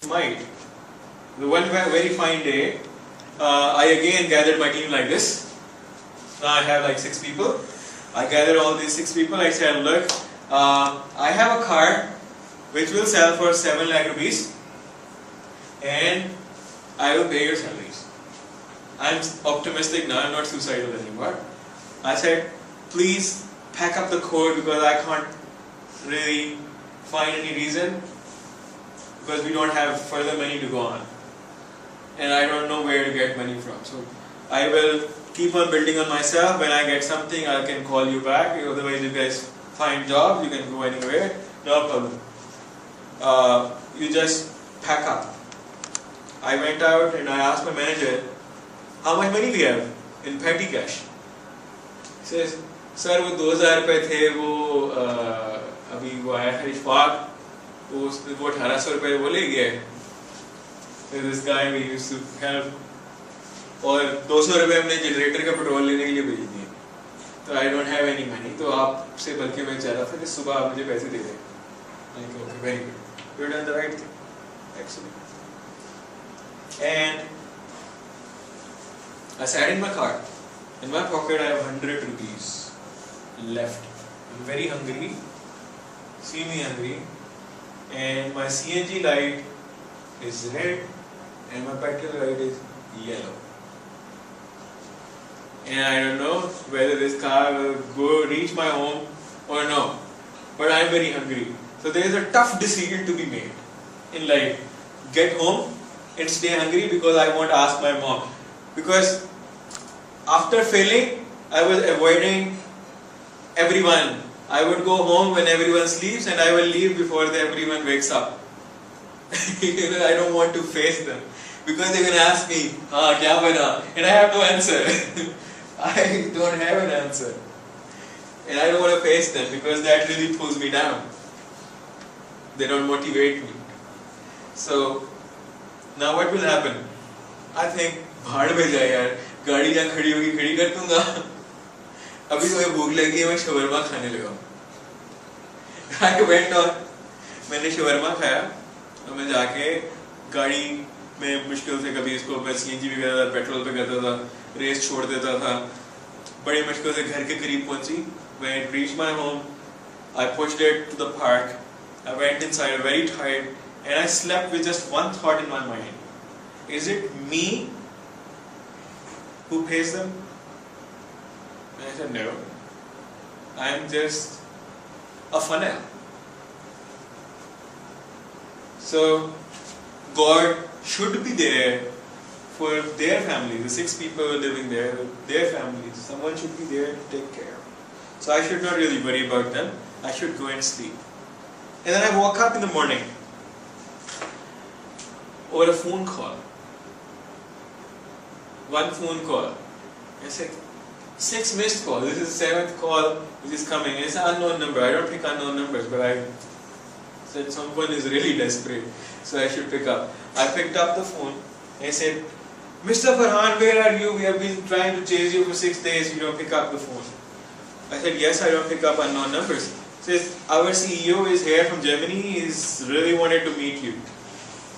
might. The one very fine day, I again gathered my team like this. Now I have like 6 people. I gathered all these 6 people. I said, look, I have a car which will sell for 7 lakh rupees and I will pay your salaries. I'm optimistic now, I'm not suicidal anymore. I said, please pack up the code because I can't really find any reason because we don't have further money to go on. And I don't know where to get money from. So I will keep on building on myself. When I get something, I can call you back. Otherwise, you guys find jobs, you can go anywhere, no problem. You just pack up. I went out and I asked my manager, how much money we have in petty cash? He says, sir, वो 2000 रुपए थे, वो अभी वो आया था इशफाक, वो 1800 रुपए वो ले गया है. This guy we used to help. और 200 रुपए हमने जनरेटर का पेट्रोल लेने के लिए भेज दिए. तो I don't have any money. तो आपसे बल्कि मैं चाह रहा था कि सुबह आप मुझे पैसे दे दें. Okay, very good. You've done the right thing. Excellent. And I sat in my car. In my pocket I have 100 rupees left. I'm very hungry. See me hungry. And my CNG light is red and my petrol light is yellow. And I don't know whether this car will reach my home or no. But I'm very hungry. So there is a tough decision to be made in life. Get home and stay hungry because I won't ask my mom. Because after failing, I was avoiding everyone. I would go home when everyone sleeps and I will leave before everyone wakes up. I don't want to face them. Because they're going to ask me, kya bana? And I have no answer. I don't have an answer. And I don't want to face them because that really pulls me down. They don't motivate me. So, now what will happen? I think, भाड़ में जाए यार, गाड़ी जहाँ खड़ी होगी खड़ी कर दूँगा. अभी तो मैं भूख लगी है, मैं शवरमा खाने लगा. I went on. मैंने शवरमा खाया. और मैं जाके गाड़ी में मुश्किल से कभी इसको मैं CNG भी करता था, पेट्रोल पे करता था, रेस छोड़ देता था. बड़ी मुश्किल से घर के करीब पहुंची. When I reached my home, I pushed it to the park. I went inside very tired and I slept with just one thought in my mind. Is it me who pays them? And I said, no. I am just a funnel. So, God should be there for their family. The 6 people living there, their families. Someone should be there to take care. So I should not really worry about them. I should go and sleep. And then I woke up in the morning over a phone call. One phone call. I said, 6 missed calls. This is the 7th call which is coming. It's an unknown number. I don't pick unknown numbers, but I said someone is really desperate, so I should pick up. I picked up the phone. I said, Mr. Farhan, where are you? We have been trying to chase you for 6 days. You don't pick up the phone. I said, yes, I don't pick up unknown numbers. He says, our CEO is here from Germany. He's really wanted to meet you.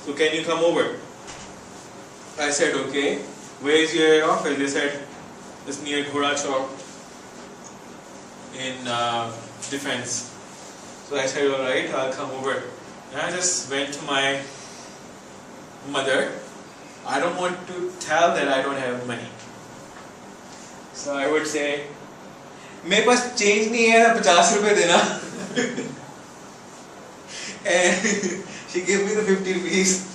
So can you come over? I said, okay. Where is your office? They said, it's near Ghoda Chowk in Defense. So I said, alright, I'll come over. And I just went to my mother. I don't want to tell that I don't have money. So I would say, मेरे पास change नहीं है ना 50 रुपए देना. And she gave me the 50 rupees.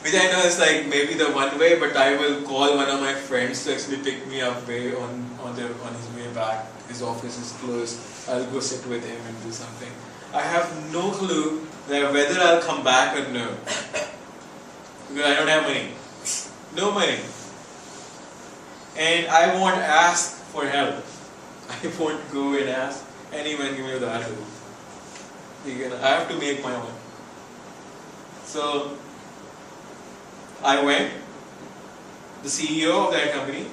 Which I know is like maybe the one way, but I will call one of my friends to actually pick me up on his way back. His office is closed. I'll go sit with him and do something. I have no clue that whether I'll come back or no. Because I don't have money. No money. And I won't ask for help. I won't go and ask anyone give me the help. I have to make my own. So I went, the CEO of that company,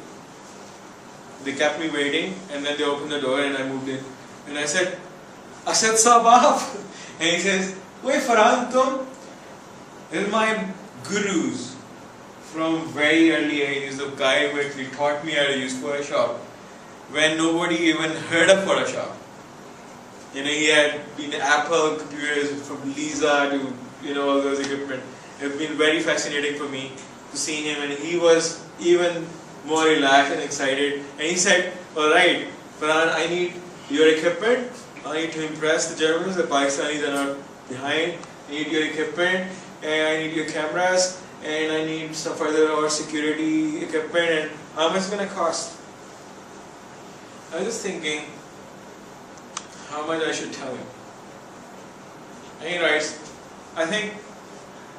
they kept me waiting and then they opened the door and I moved in. And I said, Asad Saab, and he says, Wait Farhan, tum This is my gurus from very early age. Is the guy who actually taught me how to use Photoshop when nobody even heard of Photoshop. He had been Apple computers from Lisa to all those equipment. It's been very fascinating for me to see him, and he was even more relaxed and excited. And he said, "Alright, Farhan, I need your equipment. I need to impress the Germans. The Pakistanis are not behind. I need your equipment, and I need your cameras, and I need some further or security equipment, and how much it's going to cost?" I was just thinking how much I should tell him. And he writes, "I think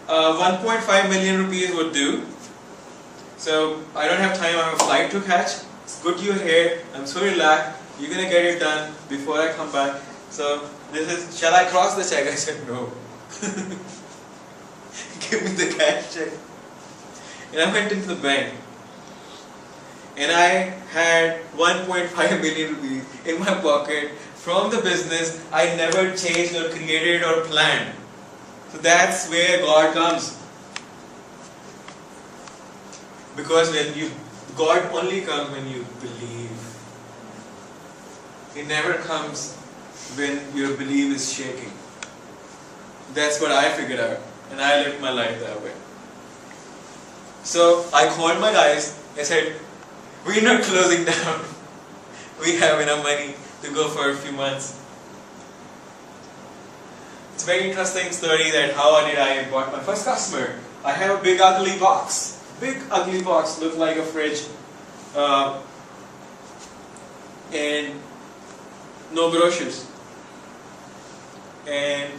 1.5 million rupees would do. So I don't have time, I have a flight to catch. It's good you're here, I'm so relaxed, you're going to get it done before I come back. So shall I cross the check?" I said, "No." "Give me the cash check." And I went into the bank. And I had 1.5 million rupees in my pocket from the business I never changed or created or planned. So that's where God comes. Because God only comes when you believe. He never comes when your belief is shaking. That's what I figured out, and I lived my life that way. So I called my guys. I said, "We're not closing down. We have enough money to go for a few months." It's a very interesting story that how did I got my first customer. I have a big ugly box. Big ugly box, looked like a fridge. And no brochures. And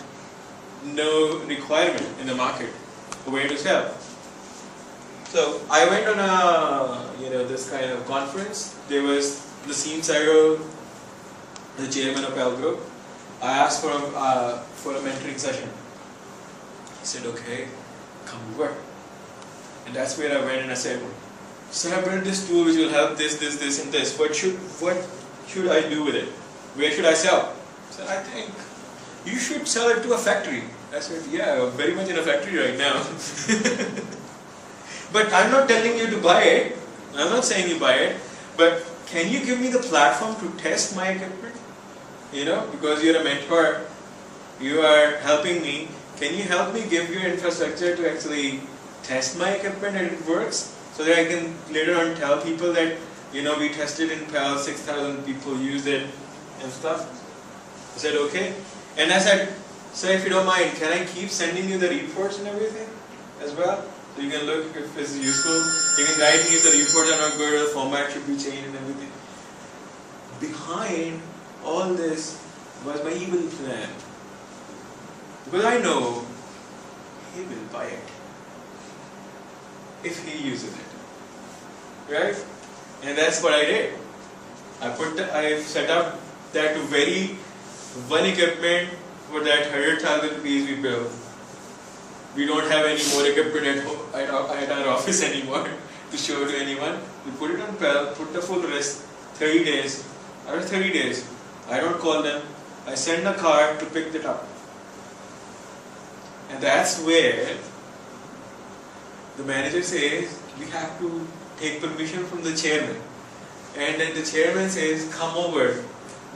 no requirement in the market for where to sell. So I went on a this kind of conference. There was Naseem Sairo, the chairman of Pell Group. I asked for a mentoring session. He said, "Okay, come over." And that's where I went and I said, "Sir, I built this tool which will help this, and this. What should I do with it? Where should I sell?" He said, "I think you should sell it to a factory." I said, "Yeah, I'm very much in a factory right now." "But I'm not telling you to buy it. I'm not saying you buy it. But can you give me the platform to test my equipment? Because you're a mentor, you are helping me. Can you help me give your infrastructure to actually test my equipment and it works? So that I can later on tell people that, we tested in Pell, 6,000 people used it and stuff." I said, "Okay." And I said, "Sir, if you don't mind, can I keep sending you the reports and everything as well? So you can look if it's useful. You can guide me if the reports are not good or the format should be changed and everything." Behind all this was my evil plan. Because I know he will buy it if he uses it. Right? And that's what I did. I set up that to one equipment for that 100,000 rupees we built. We don't have any more equipment at our office anymore to show to anyone. We put it on Pell, put the full risk, 30 days. After 30 days, I don't call them. I send a car to pick it up. And that's where the manager says, "We have to take permission from the chairman." And then the chairman says, "Come over.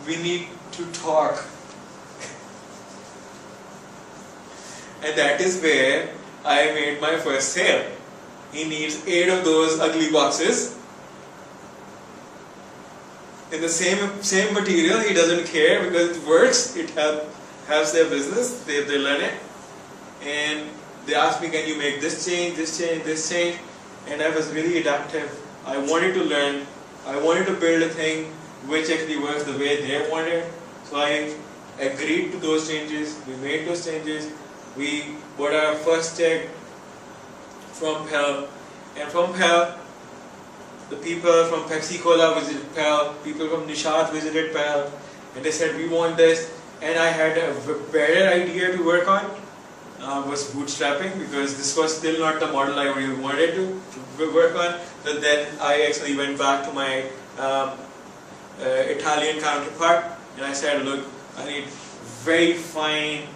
We need to talk." And that is where I made my first sale. He needs 8 of those ugly boxes. In the same material, he doesn't care because it works, it helps their business, they learn it. And they asked me, "Can you make this change, this change, this change?" And I was really adaptive. I wanted to learn. I wanted to build a thing which actually works the way they wanted. So I agreed to those changes. We made those changes. We bought our first check from Pell. And from Pell, the people from Pepsi Cola visited Pell. People from Nishat visited Pell. And they said, "We want this." And I had a better idea to work on. Was bootstrapping, because this was still not the model I really wanted to work on. But then I actually went back to my Italian counterpart and I said, "Look, I need very fine